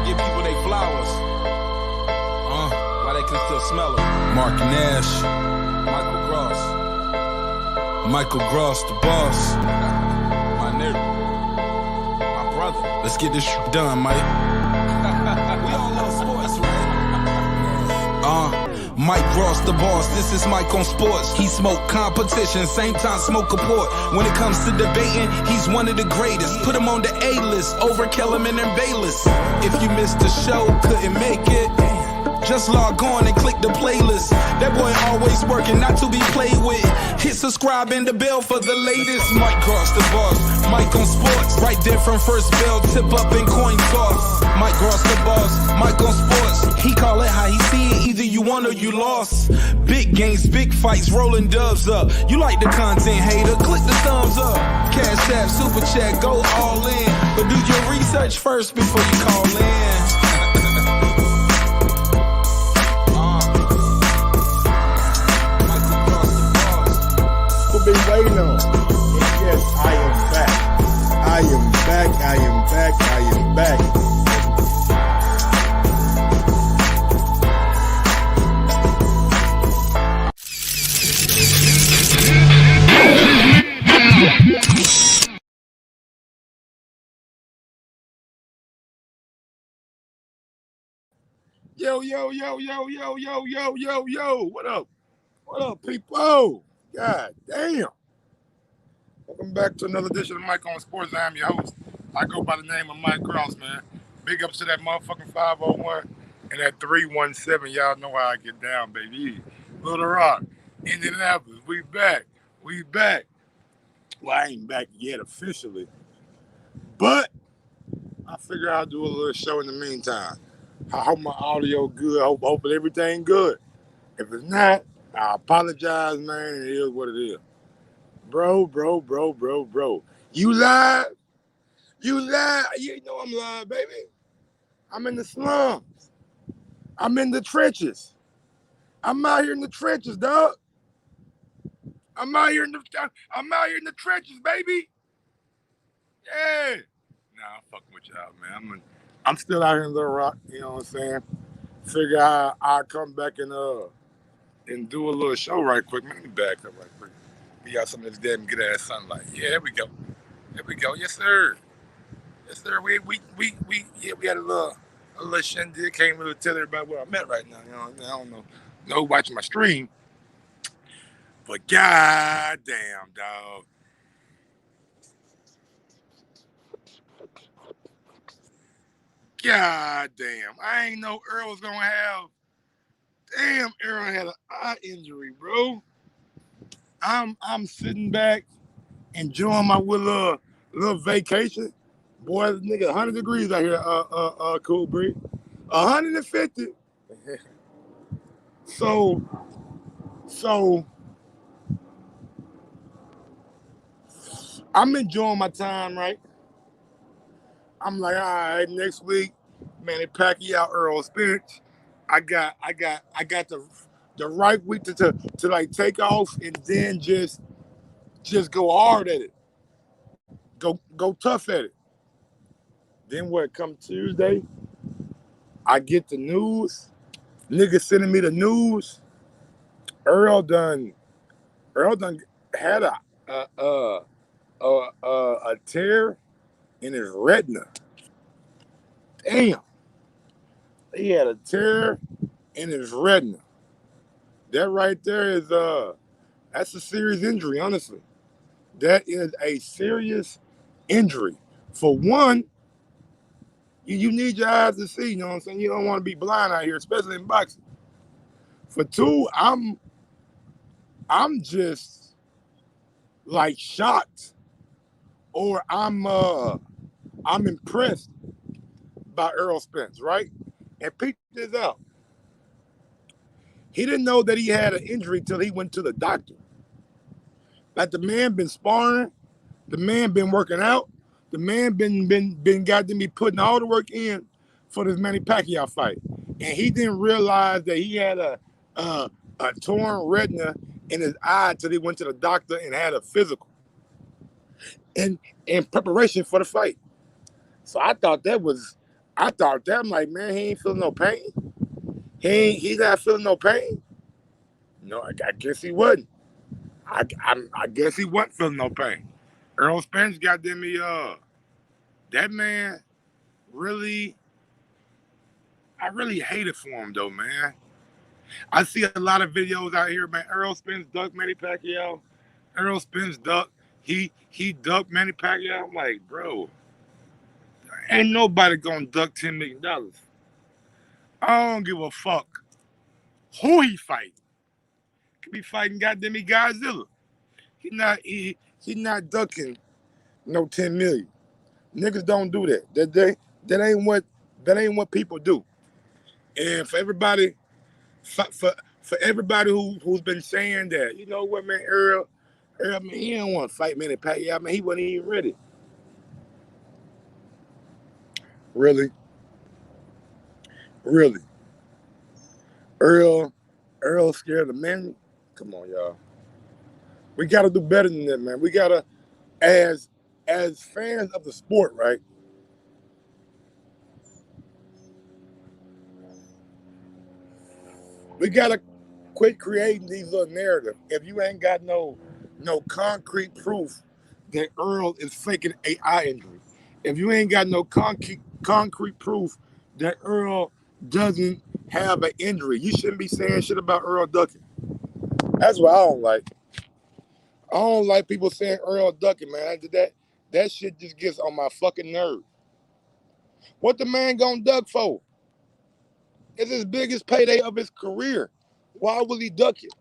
give people their flowers. While they can still smell them. Mark Nash. Michael Gross. Michael Gross, the boss. My nigga. My brother. Let's get this done, Mike. We all love sports, right? Mike Ross, the boss, this is Mike on sports. He smoke competition, same time smoke a port. When it comes to debating, he's one of the greatest. Put him on the A-list, over Kellerman and Bayless. If you missed the show, couldn't make it, just log on and click the playlist. That boy always working, not to be played with. Hit subscribe and the bell for the latest. Mike Cross the boss, Mike on sports. Right there from first bell, tip up and coin toss. Mike Cross the boss, Mike on sports. He call it how he see it, either you won or you lost. Big games, big fights, rolling dubs up. You like the content, hater, click the thumbs up. Cashapp, super chat, go all in. But do your research first before you call in. Been waiting on. And yes, I am back. I am back. I am back. I am back. Yo, yo, yo, yo, yo, yo, yo, yo, yo. What up? What up, people? God damn. Welcome back to another edition of Mike on Sports. I am your host. I go by the name of Mike Cross, man. Big ups to that motherfucking 501 and that 317. Y'all know how I get down, baby. Little Rock, Indianapolis. We back. We back. Well, I ain't back yet officially, but I figure I'll do a little show in the meantime. I hope my audio good. I hope everything good. If it's not, I apologize, man. It is what it is. Bro. You live? You live? You know I'm live, baby. I'm in the slums. I'm in the trenches. I'm out here in the trenches, dog. I'm out here in the trenches, baby. Yeah. Nah, I'm fucking with y'all, man. I'm still out here in Little Rock, you know what I'm saying? Figure I'll come back and do a little show right quick. Man, let me back up right quick. We got some of this damn good ass sunlight. Yeah, there we go. There we go. Yes, sir. Yes, sir. We had a little shindig. Can't really tell everybody where I'm at right now. You know, I don't know. No watching my stream. But goddamn, dog. Goddamn. I ain't know Errol was gonna have. Damn, Errol had an eye injury, bro. I'm sitting back, enjoying my little vacation. Boy, nigga, 100 degrees out here, Cool Breeze. 150. So I'm enjoying my time, right? I'm like, all right, next week, Manny Pacquiao, Errol Spence. I got the right week to like take off and then just go hard at it. Go tough at it. Then what, come Tuesday, I get the news. Niggas sending me the news. Errol done had a tear in his retina. Damn. He had a tear in his retina. That right there is that's a serious injury, honestly. That is a serious injury. For one, you need your eyes to see, you know what I'm saying? You don't want to be blind out here, especially in boxing. For two, I'm just like shocked, or I'm impressed by Errol Spence, right? And peep this out. He didn't know that he had an injury till he went to the doctor. Like, the man been sparring, the man been working out, the man been got to be putting all the work in for this Manny Pacquiao fight, and he didn't realize that he had a torn retina in his eye till he went to the doctor and had a physical in preparation for the fight. So I thought that was I thought that. I'm like, man, he ain't feeling no pain. He not feeling no pain. No, I guess he wasn't. I guess he wasn't feeling no pain. Errol Spence got them. That man really, I really hated for him though, man. I see a lot of videos out here, man. Errol Spence ducked Manny Pacquiao. Errol Spence ducked. He ducked Manny Pacquiao. I'm like, bro, ain't nobody gonna duck $10 million. I don't give a fuck who he fight. Could be fighting goddamn Godzilla. He not ducking no 10 million. Niggas don't do that. That ain't what people do. And for everybody who's been saying that, you know what, man, Earl, man, he didn't want to fight Manny Pacquiao, man. He wasn't even ready. Really, really. Earl scared of Manny. Come on, y'all. We gotta do better than that, man. We gotta, as fans of the sport, right? We gotta quit creating these little narratives. If you ain't got no concrete proof that Earl is faking an eye injury, if you ain't got no concrete proof that Earl doesn't have an injury, you shouldn't be saying shit about Earl ducking. That's what I don't like. I don't like people saying Earl ducking, man. That shit just gets on my fucking nerve. What the man gonna duck for? It's his biggest payday of his career. Why will he duck it?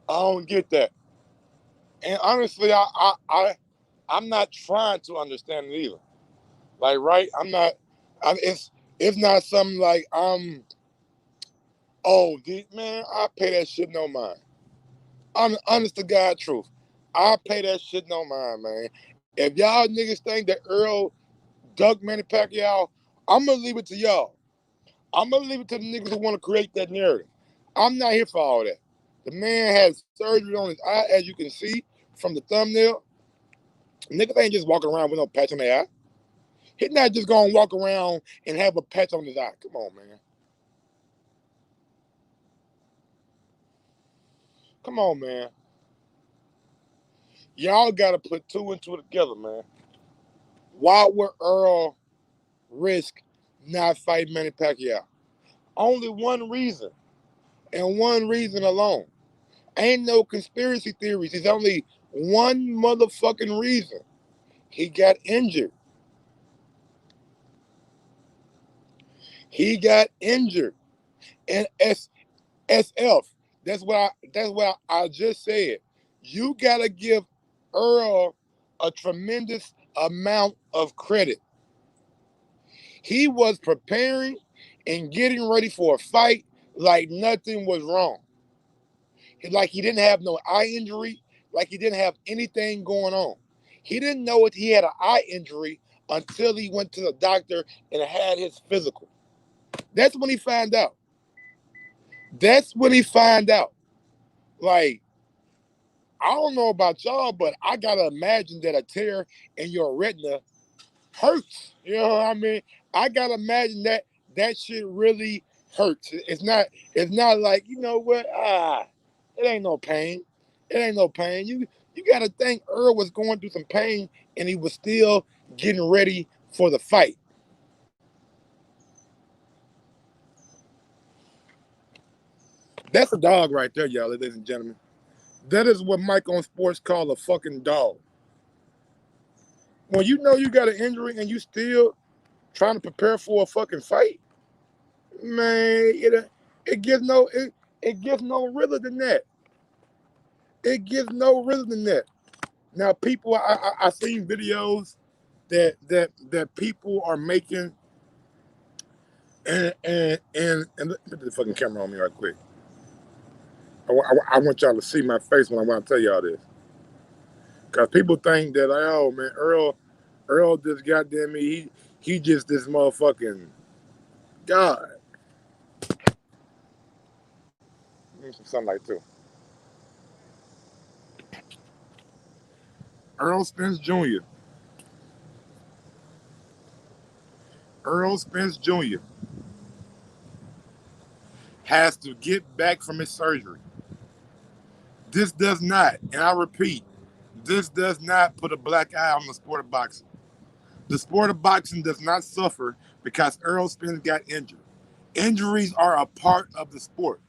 I don't get that. And honestly, I'm not trying to understand it either. Like, right? I'm not. It's not something like Oh, man, I pay that shit no mind. I'm honest to God truth. I pay that shit no mind, man. If y'all niggas think that Earl ducked Manny Pacquiao, I'm gonna leave it to y'all. I'm gonna leave it to the niggas who want to create that narrative. I'm not here for all that. The man has surgery on his eye, as you can see from the thumbnail. Niggas ain't just walking around with no patch on their eye. He's not just gonna walk around and have a patch on his eye. Come on, man. Come on, man. Y'all gotta put two and two together, man. Why would Earl risk not fighting Manny Pacquiao? Only one reason, and one reason alone. Ain't no conspiracy theories. There's only one motherfucking reason. He got injured. He got injured. And SF. That's what I just said. You gotta give Earl a tremendous amount of credit. He was preparing and getting ready for a fight like nothing was wrong. Like he didn't have no eye injury, like he didn't have anything going on. He didn't know he had an eye injury until he went to the doctor and had his physical. That's when he found out. That's when he found out. Like, I don't know about y'all, but I gotta imagine that a tear in your retina hurts. You know what I mean? I gotta imagine that shit really hurts. It's not like, you know what? It ain't no pain. It ain't no pain. You gotta think Earl was going through some pain and he was still getting ready for the fight. That's a dog right there, y'all, ladies and gentlemen. That is what Mike on Sports call a fucking dog. When you know you got an injury and you still trying to prepare for a fucking fight, man, it gets it gets no realer than that. It gets no realer than that. Now, people, I seen videos that people are making, and put the fucking camera on me right quick. I want y'all to see my face when I want to tell y'all this, because people think that, like, oh man, Earl just goddamn me, he just this motherfucking god. Need some sunlight too. Errol Spence Jr. Errol Spence Jr. has to get back from his surgery. This does not, and I repeat, this does not put a black eye on the sport of boxing. The sport of boxing does not suffer because Errol Spence got injured. Injuries are a part of the sport.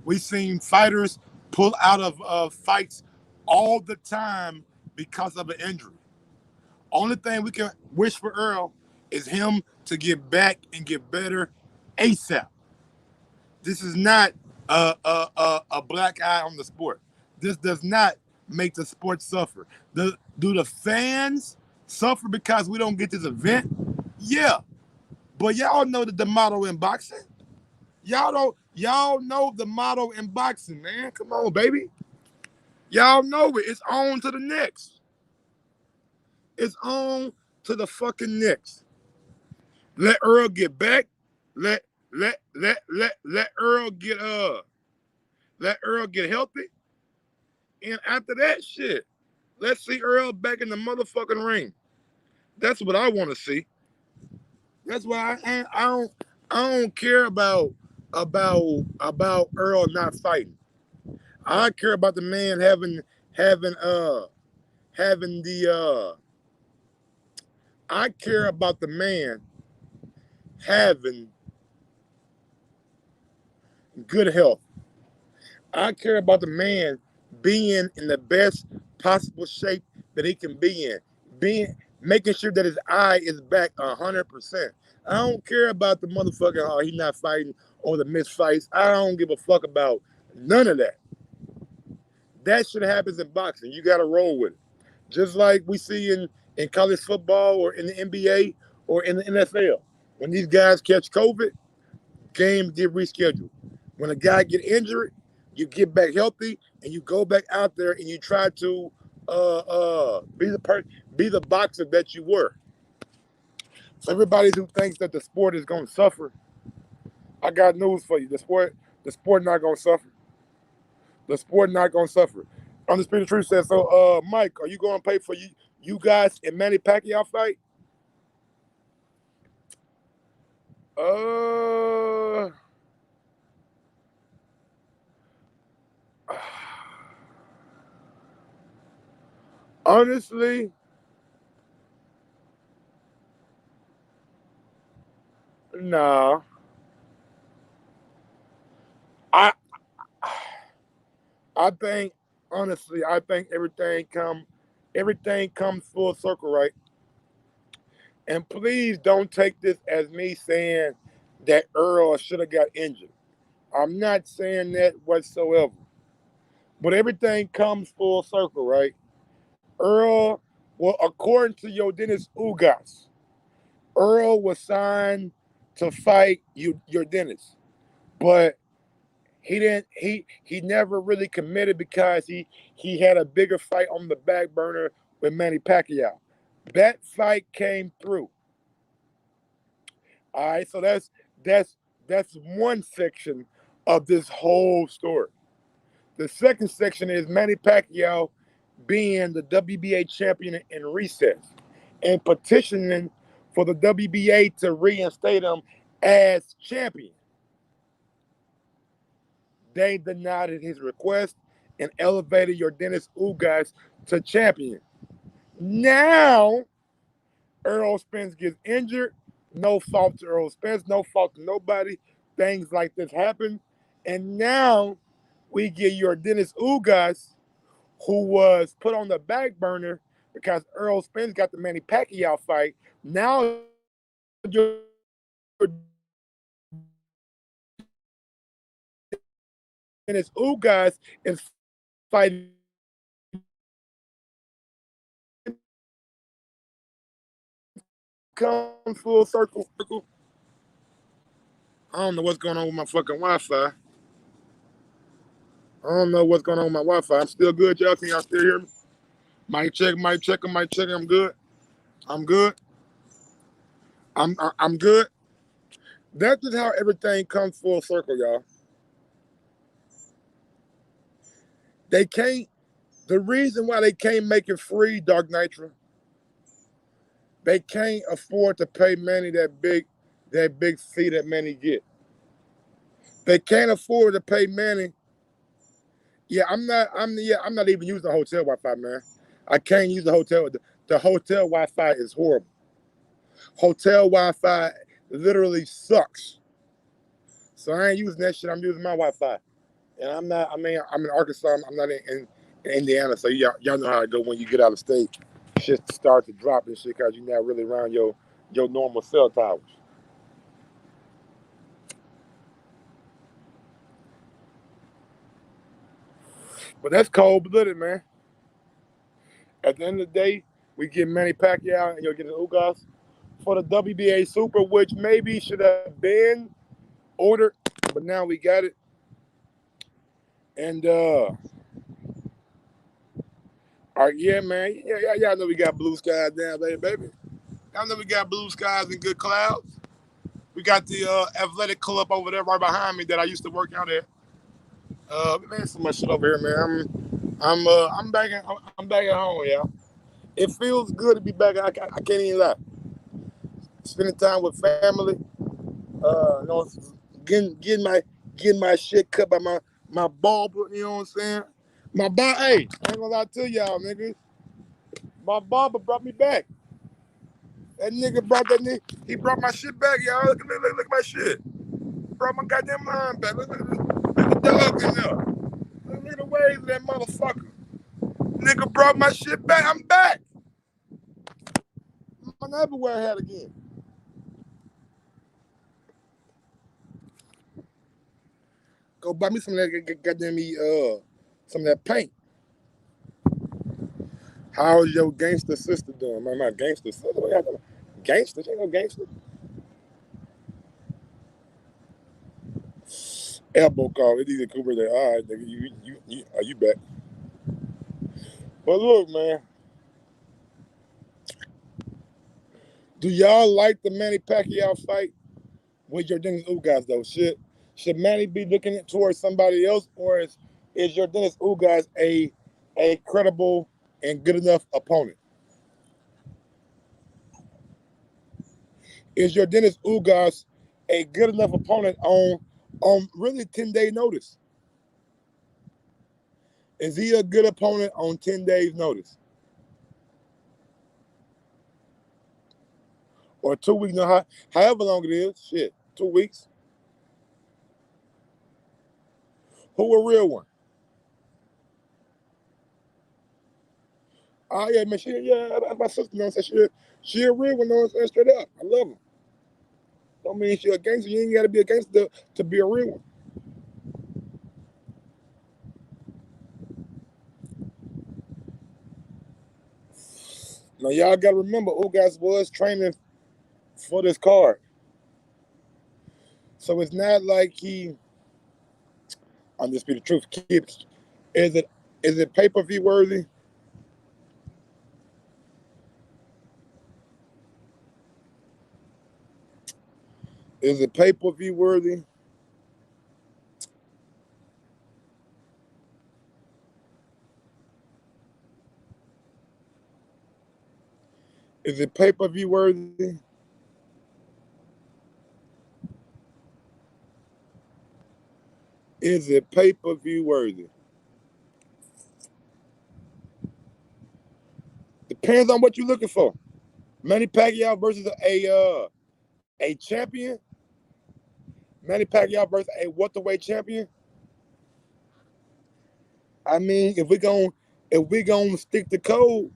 We've seen fighters pull out of fights all the time because of an injury. Only thing we can wish for Earl is him to get back and get better ASAP. This is not a black eye on the sport. This does not make the sport suffer. Do the fans suffer because we don't get this event? Yeah. But y'all know the motto in boxing. Y'all know the motto in boxing, man. Come on, baby. Y'all know it. It's on to the next. It's on to the fucking next. Let Earl get back. Let Earl get healthy. And after that shit, let's see Earl back in the motherfucking ring. That's what I want to see. That's why I don't care about Earl not fighting. I care about the man having the I care about the man having good health. I care about the man being in the best possible shape that he can be in. Making sure that his eye is back 100%. I don't care about the motherfucker, oh, he's not fighting or the missed fights. I don't give a fuck about none of that. That shit happens in boxing. You got to roll with it. Just like we see in college football or in the NBA or in the NFL. When these guys catch COVID, games get rescheduled. When a guy get injured, you get back healthy and you go back out there and you try to be the boxer that you were. So everybody who thinks that the sport is going to suffer, I got news for you. The sport not going to suffer. The sport not going to suffer. Undisputed Truth says, so Mike, are you going to pay for you guys in Manny Pacquiao fight? Honestly, nah. I think honestly, I think everything comes full circle, right? And please don't take this as me saying that Earl should have got injured. I'm not saying that whatsoever. But everything comes full circle, right? Earl, well, according to your Dennis Ugas, Earl was signed to fight your Dennis, but he didn't. He never really committed because he had a bigger fight on the back burner with Manny Pacquiao. That fight came through. All right, so that's one section of this whole story. The second section is Manny Pacquiao being the WBA champion in recess and petitioning for the WBA to reinstate him as champion. They denied his request and elevated your Dennis Ugas to champion. Now, Errol Spence gets injured. No fault to Errol Spence, no fault to nobody. Things like this happen. And now we get your Dennis Ugas, who was put on the back burner because Errol Spence got the Manny Pacquiao fight. Now Dennis Ugas is fighting. Come full circle. I don't know what's going on with my fucking Wi-Fi. I don't know what's going on with my Wi-Fi. I'm still good, y'all. Can y'all still hear me? Mic check. I'm good. I'm good. I'm good. That's just how everything comes full circle, y'all. They can't. The reason why they can't make it free, Dark Nitro, they can't afford to pay Manny that big fee that Manny get. They can't afford to pay Manny. Yeah, I'm not even using the hotel Wi-Fi, man. I can't use the hotel. The hotel Wi-Fi is horrible. Hotel Wi-Fi literally sucks. So I ain't using that shit. I'm using my Wi-Fi. And I'm not, I mean, I'm in Arkansas. I'm not in Indiana. So y'all know how it go when you get out of state. Shit starts to drop and shit because you're not really around your normal cell towers. But that's cold-blooded, man. At the end of the day, we get Manny Pacquiao and you'll get the Ugas for the WBA Super, which maybe should have been ordered, but now we got it. And yeah, man, y'all know we got blue skies down there, baby. Y'all know we got blue skies and good clouds. We got the athletic club over there right behind me that I used to work out at. Man, so much shit over here, man. I'm back at home, y'all. It feels good to be back. I can't even lie. Spending time with family. You know, getting my shit cut by my barber. You know what I'm saying? Hey, I ain't gonna lie to y'all, niggas. My barber brought me back. That nigga brought he brought my shit back, y'all. Look at my shit. Brought my goddamn line back. Look at the dog in there. Look at the waves of that motherfucker. Nigga brought my shit back. I'm back. I never wear a hat again. Go buy me some of that goddamn some of that paint. How's your gangster sister doing? My gangster sister? Gangster? She ain't no gangster. Elbow call. It's either Cooper there. All right, nigga, you are you back? But look, man. Do y'all like the Manny Pacquiao fight with Yordenis Ugas though? Should Manny be looking towards somebody else, or is Yordenis Ugas a credible and good enough opponent? Is Yordenis Ugas a good enough opponent on really 10-day notice? Is he a good opponent on 10 days notice? Or 2 weeks, however long it is, shit, 2 weeks. Who a real one? Oh yeah, man, my sister knows that she a real one, knows that straight up. I love her. Don't mean she a gangster. You ain't gotta be a gangster to be a real one. Now y'all gotta remember, Ugas was training for this card. So it's not like he, I'm just be the truth, is it pay-per-view worthy? Is it pay-per-view worthy? Is it pay-per-view worthy? Is it pay-per-view worthy? Depends on what you're looking for. Manny Pacquiao versus a champion. Manny Pacquiao versus a welterweight champion. I mean, if we gonna stick to code,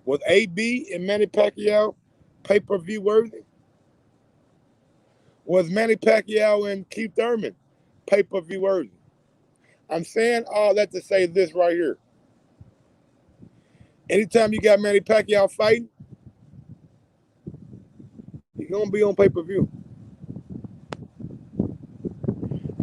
was AB and Manny Pacquiao pay-per-view worthy? Was Manny Pacquiao and Keith Thurman pay-per-view worthy? I'm saying all that to say this right here. Anytime you got Manny Pacquiao fighting, he's gonna be on pay-per-view.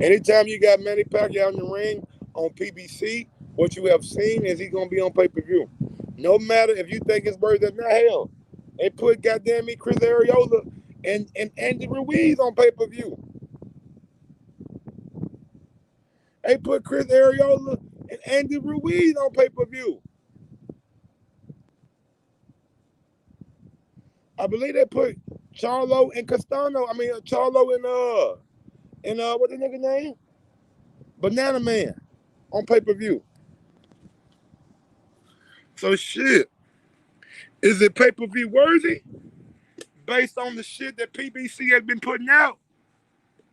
Anytime you got Manny Pacquiao in the ring on PBC, what you have seen is he's gonna be on pay-per-view. No matter if you think it's worth it, not hell. They put goddamn me Chris Arreola and Andy Ruiz on pay-per-view. They put Chris Arreola and Andy Ruiz on pay-per-view. I believe they put Charlo and Castano. I mean, Charlo and what the nigga name? Banana Man on pay-per-view. So shit, is it pay-per-view worthy based on the shit that PBC has been putting out?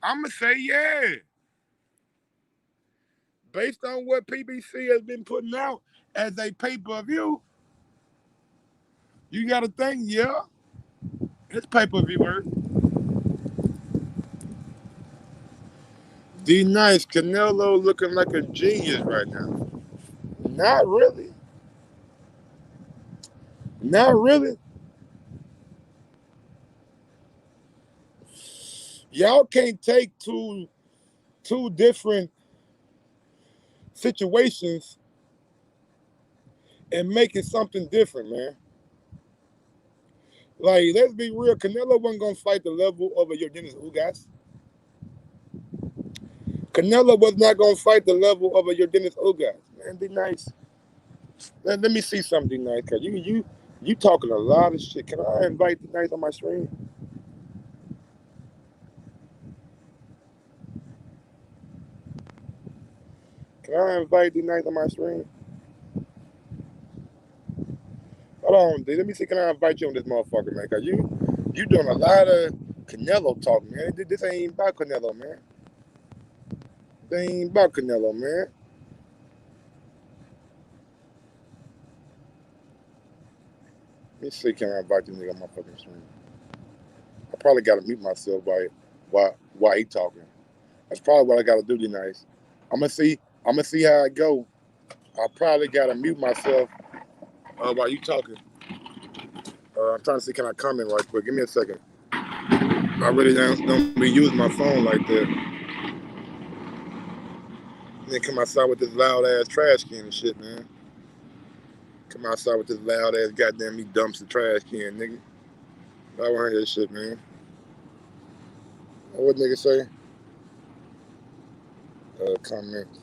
I'ma say yeah. Based on what PBC has been putting out as a pay-per-view, you gotta think, yeah, it's pay-per-view worthy. D Nice, Canelo looking like a genius right now. Not really. Not really. Y'all can't take two different situations and make it something different, man. Like, let's be real. Canelo wasn't gonna fight the level of a Yordenis Ugas. Canelo was not gonna fight the level of a Yordenis Ugas. Man, be nice. Let me see something nice, cause you talking a lot of shit. Can I invite the nice on my stream? Can I invite the nice on my stream? Hold on, dude. Let me see. Can I invite you on this motherfucker, man? Cause you doing a lot of Canelo talk, man. This ain't about Canelo, man. This ain't about Canelo, man. Let me see. Can I invite this nigga on my fucking stream? I probably gotta mute myself while he talking. That's probably what I gotta do tonight. I'm gonna see how it go. I probably gotta mute myself while you talking. I'm trying to see, can I comment right quick? Give me a second. I really don't be using my phone like that. Then come outside with this loud ass trash can and shit, man. Come outside with this loud ass goddamn me dumpster trash can, nigga. I want to hear this shit, man. What nigga say? Comments.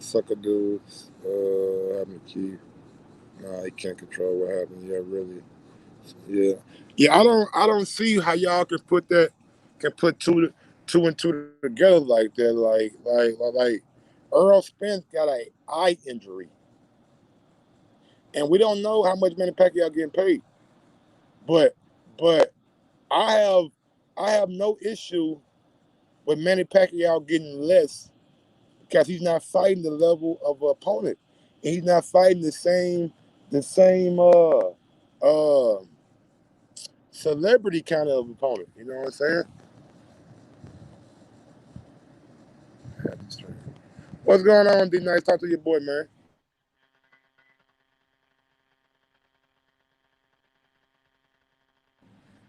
Sucker dudes. Having a key. Nah, he can't control what happened. Yeah, really. Yeah. Yeah, I don't see how y'all can put two and two together like that. Like Errol Spence got an eye injury. And we don't know how much Manny Pacquiao getting paid. But I have no issue with Manny Pacquiao getting less because he's not fighting the level of an opponent. And he's not fighting the same celebrity kind of opponent. You know what I'm saying? What's going on, D Nice? Talk to your boy, man.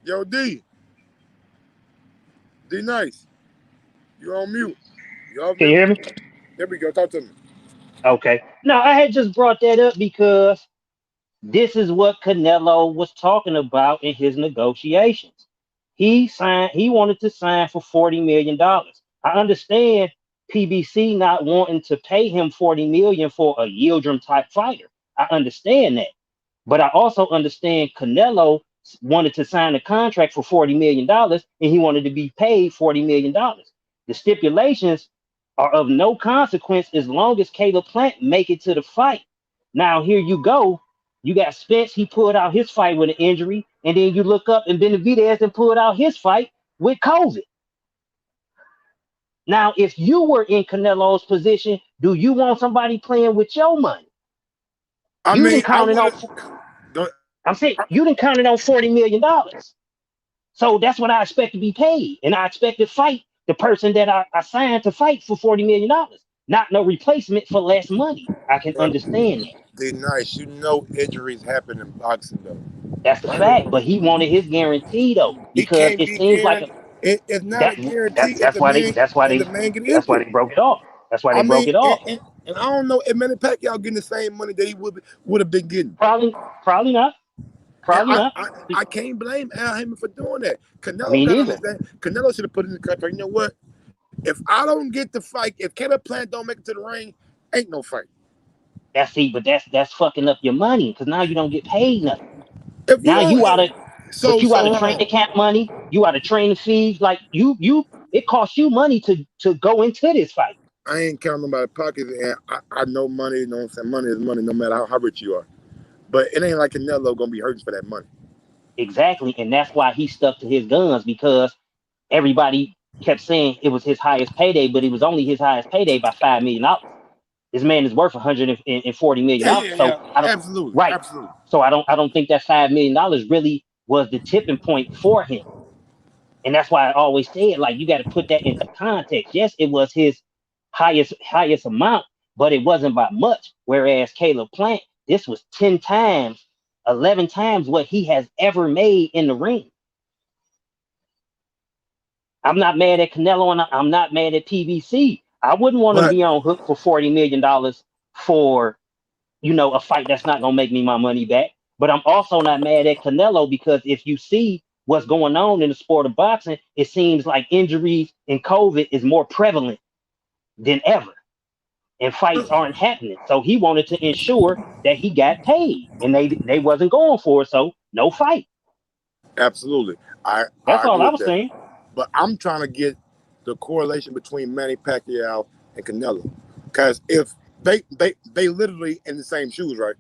Yo, D Nice. You on mute. You off Can you mute? hear me? There we go. Talk to me. Okay. No, I had just brought that up because this is what Canelo was talking about in his negotiations. He wanted to sign for $40 million. I understand PBC not wanting to pay him $40 million for a Yildirim type fighter. I understand that. But I also understand Canelo wanted to sign a contract for $40 million and he wanted to be paid $40 million. The stipulations are of no consequence as long as Caleb Plant make it to the fight. Now, here you go. You got Spence, he pulled out his fight with an injury, and then you look up and Benavidez and pulled out his fight with COVID. Now, if you were in Canelo's position, do you want somebody playing with your money? I You mean, didn't count it on. I'm saying you didn't count it on $40 million. So that's what I expect to be paid. And I expect to fight the person that I signed to fight for $40 million. Not no replacement for less money. I can understand that. D Nice. You know injuries happen in boxing though. That's the fact. But he wanted his guarantee though, It because can't it be seems like guaranteed. It's not a guarantee if that's why they the man get that's why injured. they broke it off. That's why I they broke mean, it off. and I don't know if Manny Pacquiao getting the same money that he would have been getting. Probably not. And Probably not. I can't blame Al Heyman for doing that. Canelo Me got to neither. understand. Canelo should have put in the contract. You know what? If I don't get the fight, if Caleb Plant don't make it to the ring, ain't no fight. That's fucking up your money because now you don't get paid nothing. If you Now don't, you out of, but you out of hold training on. camp money. You out of training fees. Like it costs you money to go into this fight. I ain't counting my pockets, and I know money. You know what I'm saying? Money is money, no matter how rich you are. But it ain't like Canelo gonna be hurting for that money. Exactly, and that's why he stuck to his guns because everybody kept saying it was his highest payday, but it was only his highest payday by $5 million. This man is worth $140 million. So Yeah. I don't Absolutely, right. absolutely. So I don't think that $5 million really was the tipping point for him. And that's why I always said, like, you got to put that into context. Yes, it was his highest amount, but it wasn't by much. Whereas Caleb Plant, this was 10 times, 11 times what he has ever made in the ring. I'm not mad at Canelo and I'm not mad at PBC. I wouldn't want to But be on hook for $40 million for, a fight that's not gonna make me my money back. But I'm also not mad at Canelo because if you see what's going on in the sport of boxing, it seems like injuries and COVID is more prevalent than ever, and fights aren't happening. So he wanted to ensure that he got paid, and they wasn't going for it, so no fight. absolutely, I That's agree all I with was that. saying. But I'm trying to get the correlation between Manny Pacquiao and Canelo, because if they literally in the same shoes, right?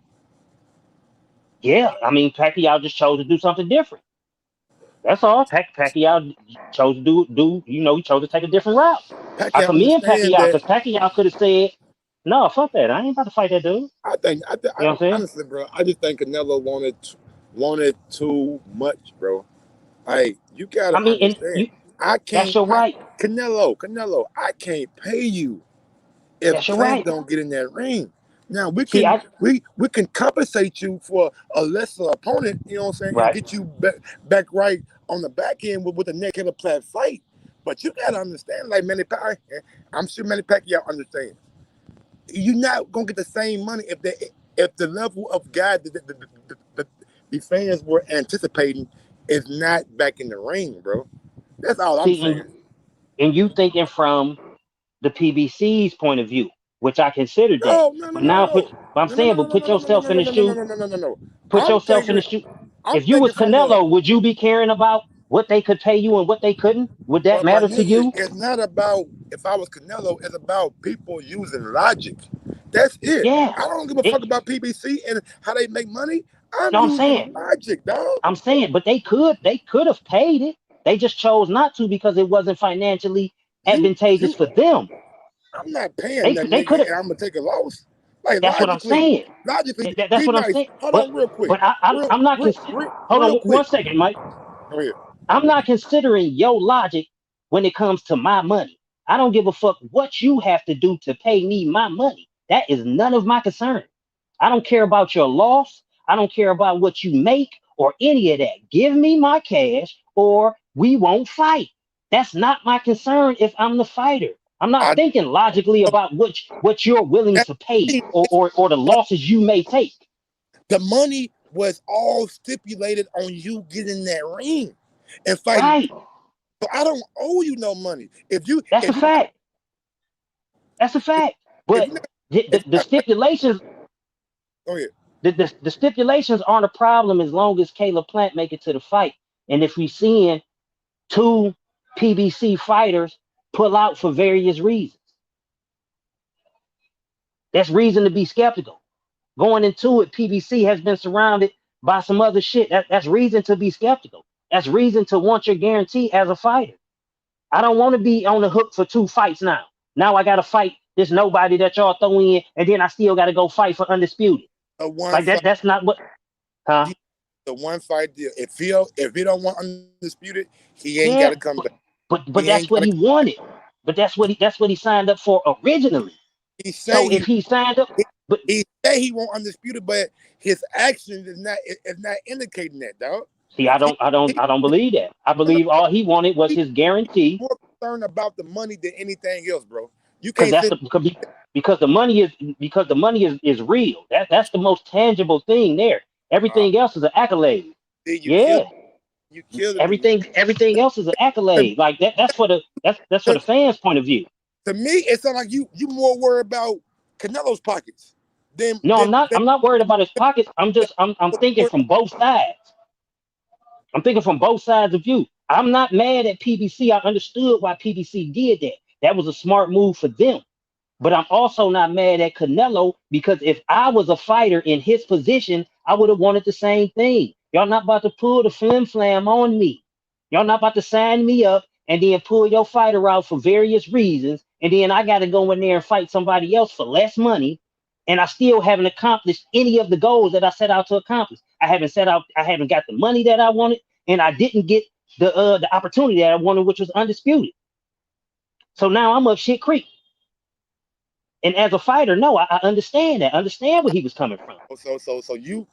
Yeah, I mean Pacquiao just chose to do something different. That's all. Pacquiao chose to he chose to take a different route. I Pacquiao commend understand Pacquiao that. because Pacquiao could have said, "No, fuck that. I ain't about to fight that dude." You know what I'm saying? Honestly, bro, I just think Canelo wanted too much, bro. Hey, you I gotta mean, and understand. I that's can't. your right. Canelo, I can't pay you if That's your Plant right. don't get in that ring. Now See, we can compensate you for a lesser opponent, you know what I'm saying, and right. get you back right on the back end with the neck of the Plant fight. But you gotta understand, like I'm sure Manny Pacquiao understands. You're not gonna get the same money if the level of guy the fans were anticipating is not back in the ring, bro. That's all I'm See, saying. and you thinking from the PBC's point of view, which I considered that. No, no, no, But no, now no, I'm no, no, saying, no, but no, put no, no, no, yourself no, in no, the no, no, shoe. no, no, no, no, no. Put yourself in the shoe. I'm If you thinking was from a. Canelo, would you be caring about what they could pay you and what they couldn't? Would that But my matter to nigga, you? it's not about if I was Canelo. It's about people using logic. That's it. Yeah. I don't give a It, fuck about PBC and how they make money. I'm no, I'm using saying, logic, dog. but they could have paid it. They just chose not to because it wasn't financially advantageous You for them. I'm not paying They that they nigga could have. and I'm gonna take a loss. Like That's what I'm saying. That's be what I'm nice. saying. Hold But on real quick. but I'm not hold on Real one quick. second, Mike. Go ahead. I'm not considering your logic when it comes to my money. I don't give a fuck what you have to do to pay me my money. That is none of my concern. I don't care about your loss. I don't care about what you make or any of that. Give me my cash or we won't fight. That's not my concern if I'm the fighter. I'm not I thinking logically about what you're willing that to pay money, or the losses you may take. the money was all stipulated on you getting that ring and fighting. Right. So I don't owe you no money. That's a fact. That's a fact. If But you not the, if the, the stipulations go ahead. the stipulations aren't a problem as long as Caleb Plant make it to the fight. And if we seeing two PBC fighters pull out for various reasons, that's reason to be skeptical. Going into it, PBC has been surrounded by some other shit. That's reason to be skeptical. That's reason to want your guarantee as a fighter. I don't want to be on the hook for two fights now. Now I got to fight this nobody that y'all throw in, and then I still got to go fight for undisputed. A one Like fight that's not what, huh? deal, the one fight deal. If he don't want undisputed, he ain't Yeah, gotta come back. but He that's ain't what gotta he wanted. But that's what he signed up for originally. he say So he if he signed up, he, but he say he want undisputed, but his actions is not indicating that, dog. see, He, he I don't believe that. I believe all he wanted was he's his guarantee more concerned about the money than anything else, bro. You because can't that's sit the because the money is real. That's the most tangible thing there. uh, Everything else is an accolade. then you kill Yeah, You killing me, man. Everything else is an accolade. Like that. That's for To, the fans' point of view. to me, it sounds like you more worried about Canelo's pockets than No, I'm not. than I'm not worried about his pockets. I'm thinking from both sides. I'm thinking from both sides of view. I'm not mad at PBC. I understood why PBC did that. That was a smart move for them. But I'm also not mad at Canelo because if I was a fighter in his position, I would have wanted the same thing. Y'all not about to pull the flim flam on me. Y'all not about to sign me up and then pull your fighter out for various reasons. And then I got to go in there and fight somebody else for less money. And I still haven't accomplished any of the goals that I set out to accomplish. I haven't got the money that I wanted, and I didn't get the opportunity that I wanted, which was undisputed. So now I'm up shit creek. And as a fighter, no, I understand that. Understand where he was coming from. so you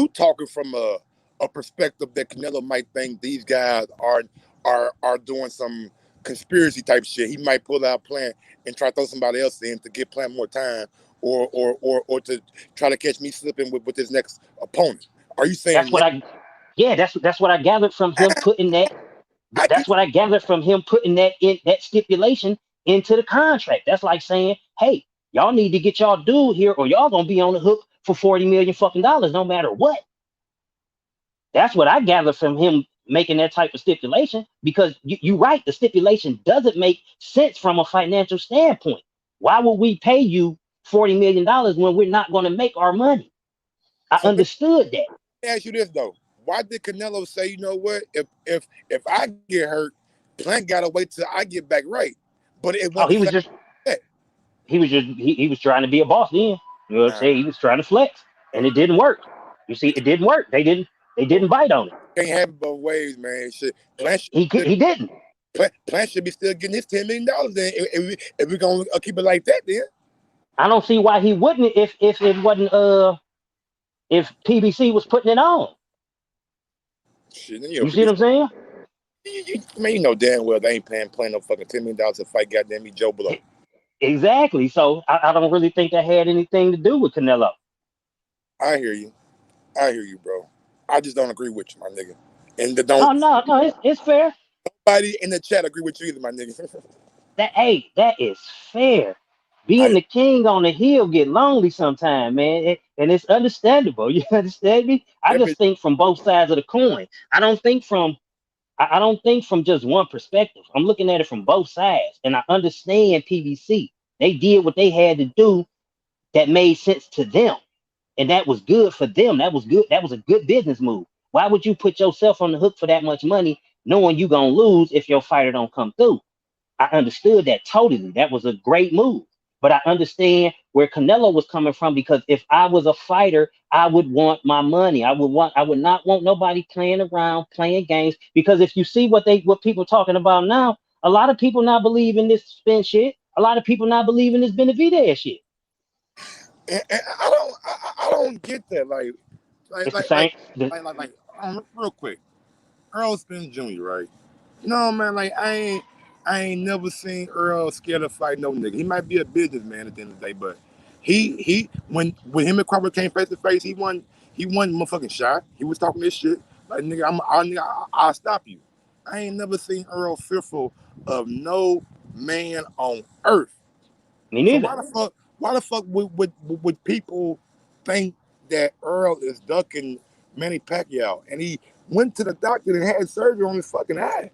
talking from a perspective that Canelo might think these guys are doing some conspiracy type shit. He might pull out a plan and try to throw somebody else in to get Plant more time, or to try to catch me slipping with his next opponent. Are you That's saying what that? that's what I gathered from him putting that. I That's get what I gathered from him putting that stipulation into the contract. That's like saying, hey, y'all need to get y'all dude here, or y'all gonna be on the hook for 40 million fucking dollars, no matter what. That's what I gathered from him making that type of stipulation. Because you're right, the stipulation doesn't make sense from a financial standpoint. Why would we pay you $40 million when we're not going to make our money? I so. understood that. Let me ask you this though: why did Canelo say, you know what? If I get hurt, Plant gotta wait till I get back right. But it Oh, wasn't the same. That. he was trying to be a boss then. You know what I'm Nah, saying? He was trying to flex, and it didn't work. You see, it didn't work. They didn't bite on it. can't have it both ways, man. Shit, He didn't. Plant should be still getting his $10 million. Then if we gonna keep it like that, then I don't see why he wouldn't if it wasn't if PBC was putting it on. shit. Then You see what I'm saying? man, you know damn well they ain't playing no fucking $10 million to fight goddamn me Joe Blow. Exactly. So I don't really think that had anything to do with Canelo. I hear you. I hear you, bro. I just don't agree with you, my nigga. And the don't Oh no, it's fair. nobody in the chat agree with you either, my nigga. That is fair. Being I the king on the hill get lonely sometime, man, and it's understandable. You understand me? I that just bitch. think from both sides of the coin. I don't think from just one perspective. I'm looking at it from both sides, and I understand PBC. They did what they had to do that made sense to them, and that was good for them. That was good. That was a good business move. Why would you put yourself on the hook for that much money, knowing you gonna lose if your fighter don't come through? I understood that totally. That was a great move. But I understand where Canelo was coming from, because if I was a fighter, I would want my money. I would not want nobody playing around, playing games. Because if you see what people talking about now, a lot of people not believing this spin shit. A lot of people not believing this Benavidez shit. And I don't get that. Like, It's the like, like, same. real quick. Errol Spence Jr., right? No, man, like, I ain't never seen Earl scared to fight no nigga. He might be a businessman at the end of the day, but when him and Crawford came face to face, he won motherfucking shot. He was talking this shit. Like, nigga, I'll stop you. I ain't never seen Earl fearful of no man on earth. Me So neither. why the fuck would people think that Earl is ducking Manny Pacquiao? And he went to the doctor and had surgery on his fucking eye.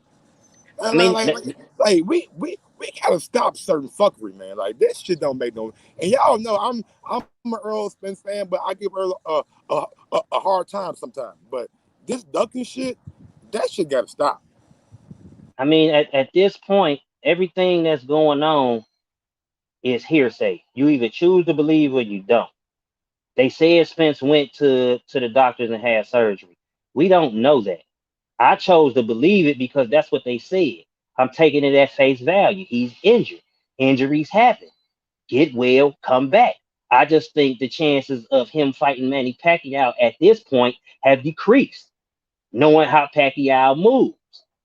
I Like, mean, like, like, like we gotta stop certain fuckery, man. Like, this shit don't make no. And y'all know I'm an Earl Spence fan, but I give Earl a hard time sometimes. But this ducking shit, that shit gotta stop. at this point, everything that's going on is hearsay. You either choose to believe or you don't. They said Spence went to the doctors and had surgery. We don't know that. I chose to believe it because that's what they said. I'm taking it at face value. He's injured. Injuries happen. Get well, come back. I just think the chances of him fighting Manny Pacquiao at this point have decreased, knowing how Pacquiao moves.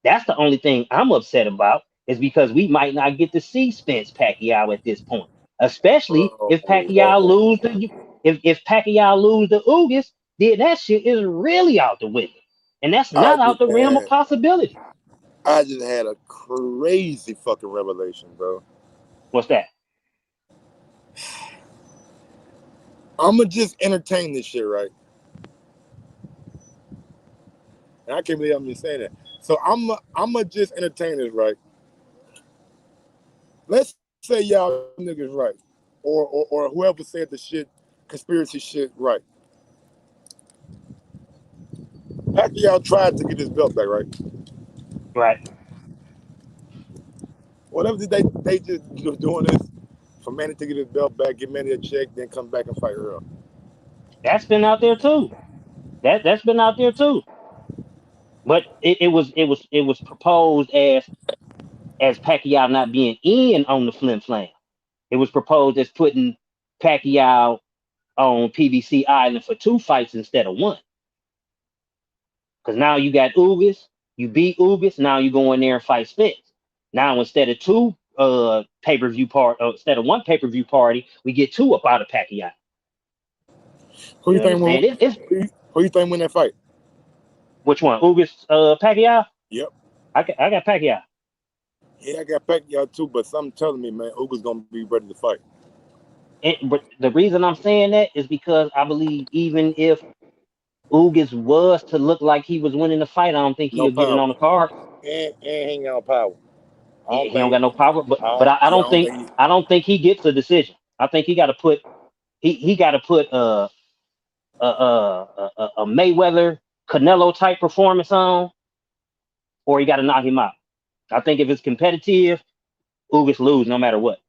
That's the only thing I'm upset about, is because we might not get to see Spence Pacquiao at this point, especially if Pacquiao Oh, lose the if Pacquiao lose the Ugas, then that shit is really out the window. And that's I not out just the realm of had, possibility. I just had a crazy fucking revelation, bro. What's that? I'ma just entertain this shit, right? And I can't believe I'm just saying that. So I'ma just entertain this, right? Let's say y'all niggas right, or whoever said the shit, conspiracy shit, right? Pacquiao tried to get his belt back, right? Right. Whatever they just doing this for Manny to get his belt back, get Manny a check, then come back and fight Earl. That's been out there too. That's been out there too. But it was proposed as Pacquiao not being in on the flim flam. It was proposed as putting Pacquiao on PBC Island for 2 fights instead of one. Because now you got Ugas, you beat Ugas, now you go in there and fight Spence. Now instead of two pay-per-view part, instead of one pay-per-view party, we get two up out of Pacquiao. Who you You think understand? won? It's Who you think win that fight? which one? Ugas, Pacquiao. Yep. I got Pacquiao. Yeah, I got Pacquiao too, but something telling me, man, Uga's gonna be ready to fight. But the reason I'm saying that is because I believe even if Ugas was to look like he was winning the fight, I don't think No he'll get it power, on the card. and he ain't got no power. I Yeah, don't he don't think. got no power, but I but don't. I, I Yeah, I don't don't think think. I don't think he gets a decision. I think he got to put he got to put a Mayweather Canelo type performance on, or he got to knock him out. I think if it's competitive, Ugas lose no matter what.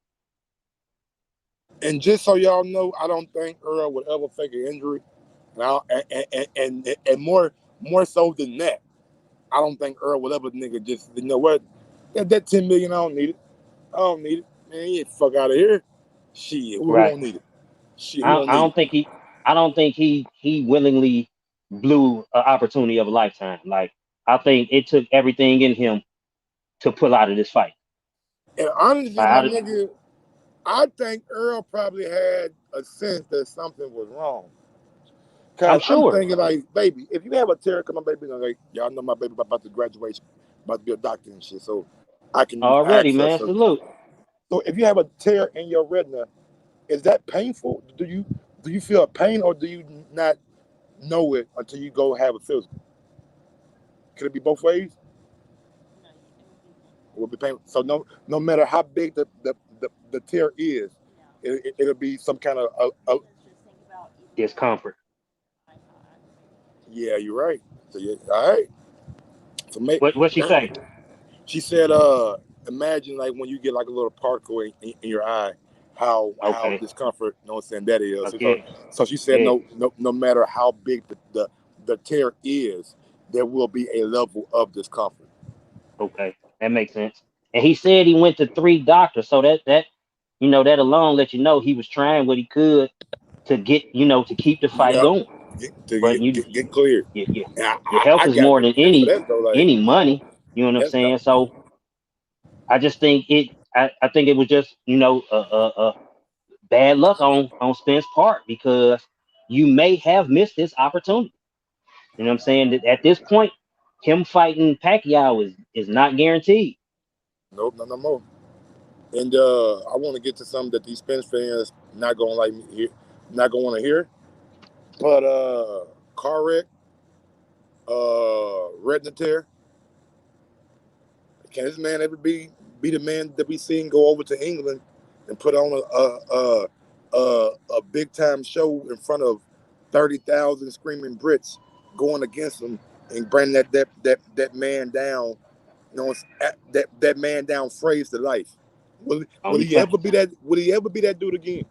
And just so y'all know, I don't think Earl would ever fake an injury. Now, and more so than that, I don't think Earl would ever nigga just what that 10 million I don't need it. I don't need it. Man, you fuck out of here. Shit, who Right. don't need it? Shit, who I, don't I need it? don't think he I don't think he willingly blew an opportunity of a lifetime. Like I think it took everything in him to pull out of this fight. And honestly, Like, my nigga, I think Earl probably had a sense that something was wrong. I'm Cause I'm sure thinking like, baby, if you have a tear, come on, baby, like y'all know my baby about to graduate, about to be a doctor and shit, so I can already, access man. her. Salute. So if you have a tear in your retina, is that painful? Do you feel a pain or do you not know it until you go have a physical? Could it be both ways? It will be painful. So no matter how big the tear is, it'll be some kind of Discomfort. yeah. You're right. So yeah, all right. So What she say? she said, imagine like when you get like a little particle in your eye, how Okay. discomfort, you know what I'm saying, that is. So, Okay. so she said, Yeah. no matter how big the tear is, there will be a level of discomfort. Okay. That makes sense. And he said he went to 3 doctors, so that alone let you know he was trying what he could to get to keep the fight Yep. going. To But you get cleared. your your, And your health I is gotta more give than him credit for that though. Like any money. You know what I'm that's saying? So I just think I think it was just bad luck on Spence's part because you may have missed this opportunity. You know what I'm saying? That at this point, him fighting Pacquiao is not guaranteed. nope, no more. And I want to get to something that these Spence fans not gonna like me hear, not gonna want to hear. But car wreck, retina tear. Can this man ever be the man that we seen go over to England and put on a big time show in front of 30,000 screaming Brits going against him and bring that man down? You know, that man down phrase to life. Will Only he time ever be that? Will he ever be that dude again?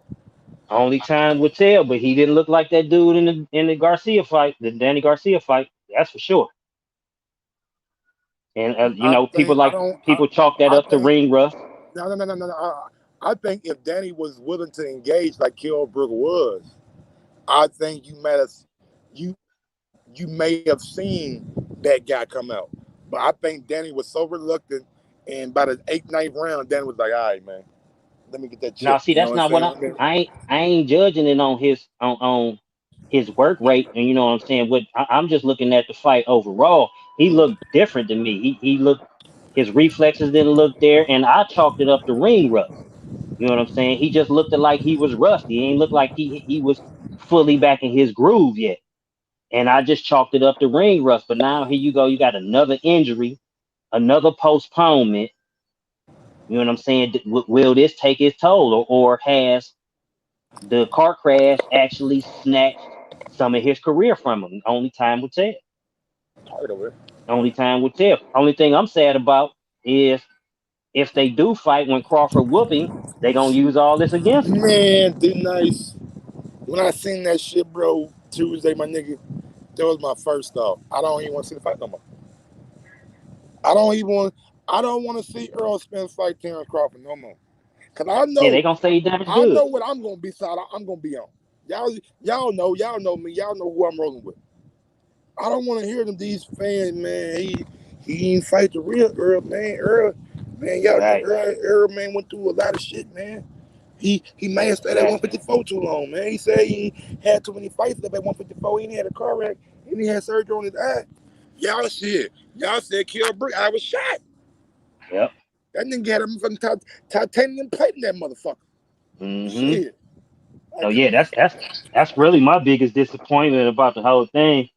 only time would tell, but he didn't look like that dude in the Garcia fight, the Danny Garcia fight. That's for sure. And I think I don't. people chalk that I up to think ring rust. no. I think if Danny was willing to engage like Kilbrook was, I think you you may have seen that guy come out. But I think Danny was so reluctant, and by the eighth, ninth round, Danny was like, "All right, man, let me get that Now, check." see, You know that's what I'm not what saying? I mean, I ain't judging it on his on his work rate, and you know what I'm saying. I'm just looking at the fight overall. He looked different to me. He looked, his reflexes didn't look there, and I chalked it up to ring rust. You know what I'm saying? He just looked like he was rusty. He ain't looked like he was fully back in his groove yet. And I just chalked it up to ring rust. But now here you go, you got another injury, another postponement. You know what I'm saying? Will this take its toll, or has the car crash actually snatched some of his career from him? Only time will tell. Heard of it. Only time will tell. Only thing I'm sad about is if they do fight when Crawford whooping, they gonna use all this against him. Man, D Nice. When I seen that shit, bro, Tuesday, my nigga, that was my first thought. I don't even want to see the fight no more. I don't want to see Errol Spence fight Terrence Crawford no more. Cause Yeah, they gonna say he damaged I goods. know what I'm gonna be side I'm gonna be on. Y'all know me, y'all know who I'm rolling with. I don't want to hear them these fans, man. He ain't fight the real Earl, man. Man, y'all Right. Earl, man, went through a lot of shit, man. He may have stayed at 154 too long, man. He said he had too many fights up at 154. He ain't had a car wreck. And he had surgery on his eye. Y'all said kill Brick. I was shot. Yep. That nigga had a motherfucking titanium plate in that motherfucker. Mm-hmm. Shit. So yeah, that's really my biggest disappointment about the whole thing.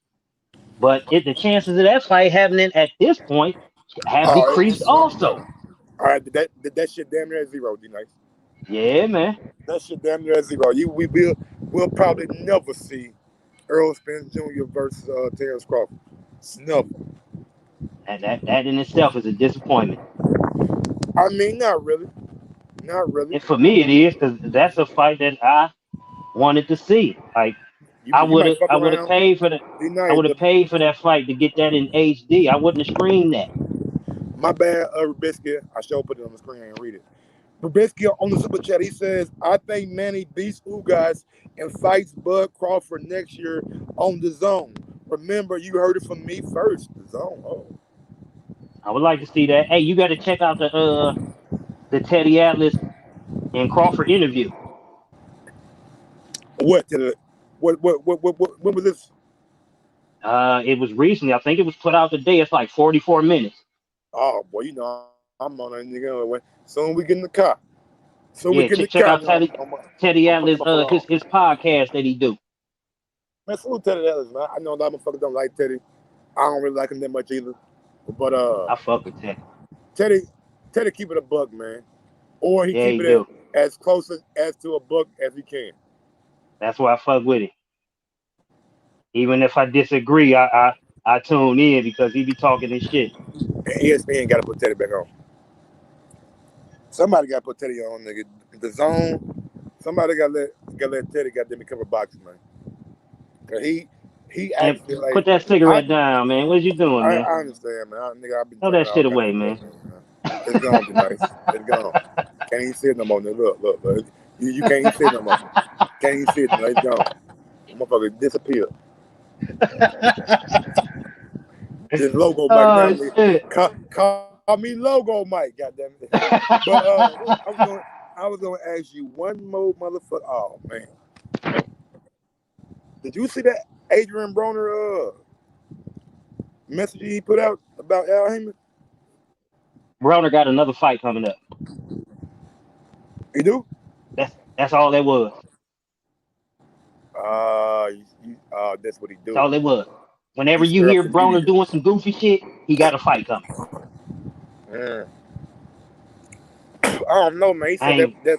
But the chances of that fight happening at this point have decreased also. All right, did that shit damn near zero, D Nice? Yeah, man. That shit damn near zero. We'll probably never see Errol Spence Jr. versus Terrence Crawford. Never. And that in itself is a disappointment. I mean, not really. Not really. And for me, it is, because that's a fight that I wanted to see. Like I You would might have fuck I would have around. paid for that. D I Nice, would have paid for that fight to get that in HD. I wouldn't have streamed that. my bad, Rubisky. I sure put it on the screen and read it. Rubisky on the super chat, he says, I think Manny beats Ugas and fights Bud Crawford next year on the zone. Remember, you heard it from me first. The zone. Oh. I would like to see that. Hey, you got to check out the Teddy Atlas and Crawford interview. What when was this? It was recently. I think it was put out today. It's like 44 minutes. Oh boy, you know I'm on that nigga. Soon we get in the car. Yeah, check out Teddy Atlas his podcast that he do. Man, salute Teddy Atlas, man. I know a lot of motherfuckers don't like Teddy. I don't really like him that much either. But I fuck with Teddy keep it a buck, man. Or he Yeah, keep he it do. as close as to a buck as he can. That's why I fuck with it. Even if I disagree, I tune in because he be talking this shit. And ESPN got to put Teddy back on. Somebody got to put Teddy on, nigga. The zone. Somebody got to let Teddy goddamn cover boxing, man. Cause he actually like put that cigarette down, man. What you doing, man? I understand, man. Nigga, I've been throw that shit away, man. It's gone, be nice. It's gone. Can't even see it no more. Nigga. Look. You can't even see it no more. Can't even see it. No, it's gone. The motherfucker disappeared. This logo Mike. Call me logo Mike. Goddamn it. But I was gonna ask you one more motherfucker. Oh man, did you see that Adrian Broner message he put out about Al Heyman? Broner got another fight coming up. He do? That's all that was. That's what he do. That's all it was. Whenever you hear Broner doing some goofy shit, he got a fight coming. Yeah. I don't know, man. He said that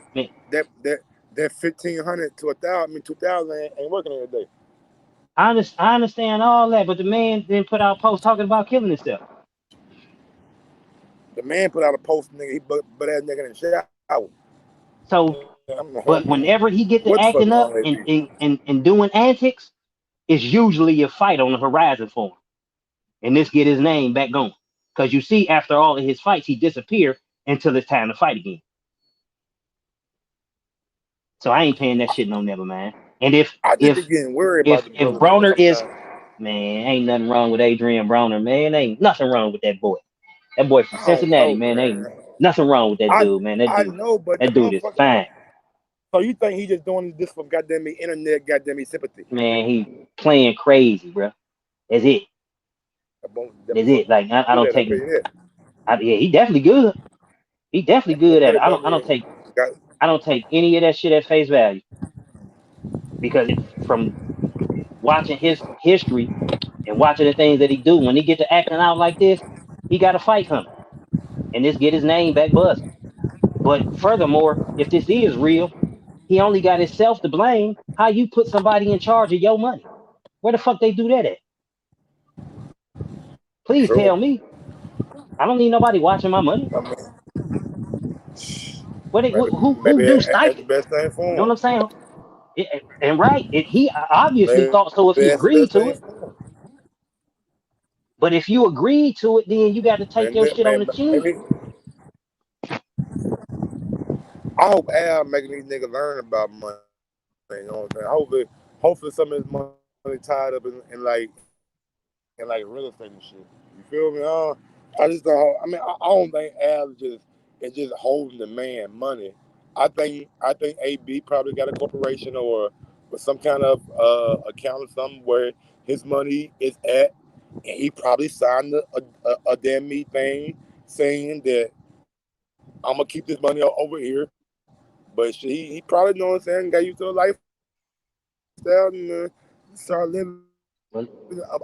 1,500 to 1,000, 2,000 ain't working every day. I understand all that, but the man didn't put out posts talking about killing himself. The man put out a post, nigga. He butt ass nigga in the shower. So, but whenever he get to acting up and doing antics, it's usually a fight on the horizon for him. And this get his name back going. Because you see, after all of his fights, he disappeared until it's time to fight again. So I ain't paying that shit no never, man. And if Broner is, man, ain't nothing wrong with Adrian Broner, man. Ain't nothing wrong with that boy. That boy from Cincinnati, man. Ain't nothing wrong with that dude, man. That dude is fine. So you think he just doing this for goddamn me internet, goddamn me sympathy? Man, he playing crazy, bro. That's it. That's it. Like I Do don't that. I take. tell you that. Yeah, he definitely good. He definitely I'm gonna good put at it. it on I don't there. take. Got, I don't take any of that shit at face value because from watching his history and watching the things that he do, when he get to acting out like this, he got a fight coming, and this get his name back buzzing. But furthermore, if this is real, he only got himself to blame. How you put somebody in charge of your money? Where the fuck they do that at? Please true. tell me. I don't need nobody watching my money. I mean, What they, who maybe do that's the stipend? best thing You know for what him. I'm saying? And right, he obviously Maybe thought so if he that's the agreed best to thing it. for him. But if you agreed to it, then you got to take your shit on the chin. Maybe I hope Al making these niggas learn about money. You know what I'm saying? Hopefully some of his money tied up in like real estate and shit. You feel me? I just don't. I mean, I don't think Al is just holding the man money. I think AB probably got a corporation or some kind of account or something where his money is at, and he probably signed a damn me thing saying that I'm gonna keep this money over here. But he probably know what I'm saying. Got used to a lifestyle and start living Well,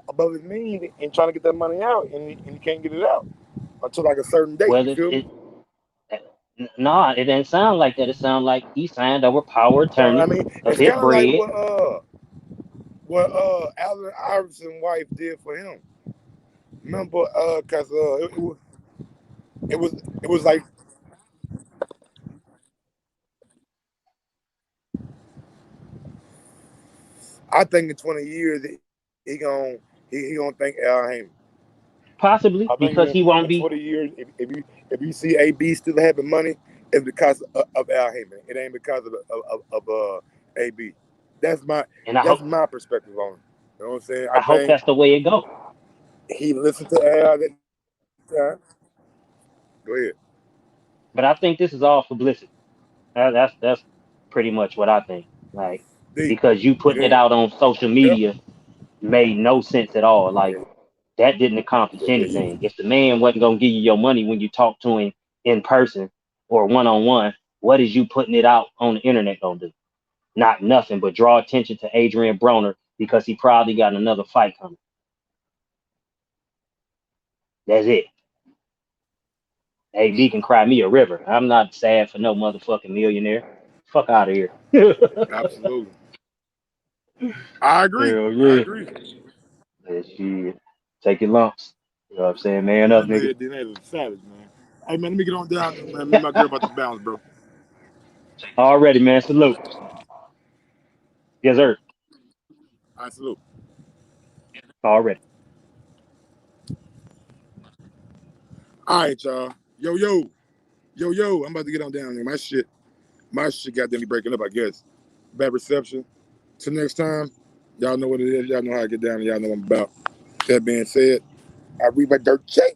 above his means and trying to get that money out, and he can't get it out until like a certain date. well, You feel me? nah, it didn't sound like that. It sounded like he signed over power I attorney mean, of it's his kind of like bread. what Allen Iverson wife did for him. Remember, cause it was like I think in 20 years he gon' he gonna thank Al Heyman. Possibly I think because he won't in be. 20 years, if you see AB still having money, it's because of Al Heyman. It ain't because of AB. That's my And I that's hope my perspective on it. You know what I'm saying? I I hope think that's the way it go. he listened to Al that time. Go ahead. But I think this is all publicity. That's pretty much what I think. Like D. because you It putting it is. out on social Yep. media made no sense at all. Like that didn't accomplish Yeah. anything. If the man wasn't gonna give you your money when you talk to him in person or one on one, what is you putting it out on the internet gonna do? Not nothing but draw attention to Adrian Broner because he probably got another fight coming. That's it. AB can cry me a river. I'm not sad for no motherfucking millionaire. Fuck out of here. Absolutely. I agree. Hell I yeah. agree. That shit. Take your lumps. You know what I'm saying? Man Man, up, that nigga. nigga DNA is a savage, man. Hey man, let me get on down there, man. Me and my girl about to bounce, bro. Already, man. Salute. Yes, sir. I salute. Already. All right, y'all. Yo. I'm about to get on down there. My shit got them breaking up, I guess. Bad reception. Till next time, y'all know what it is. Y'all know how I get down. Y'all know what I'm about. That being said, I read my dirt check.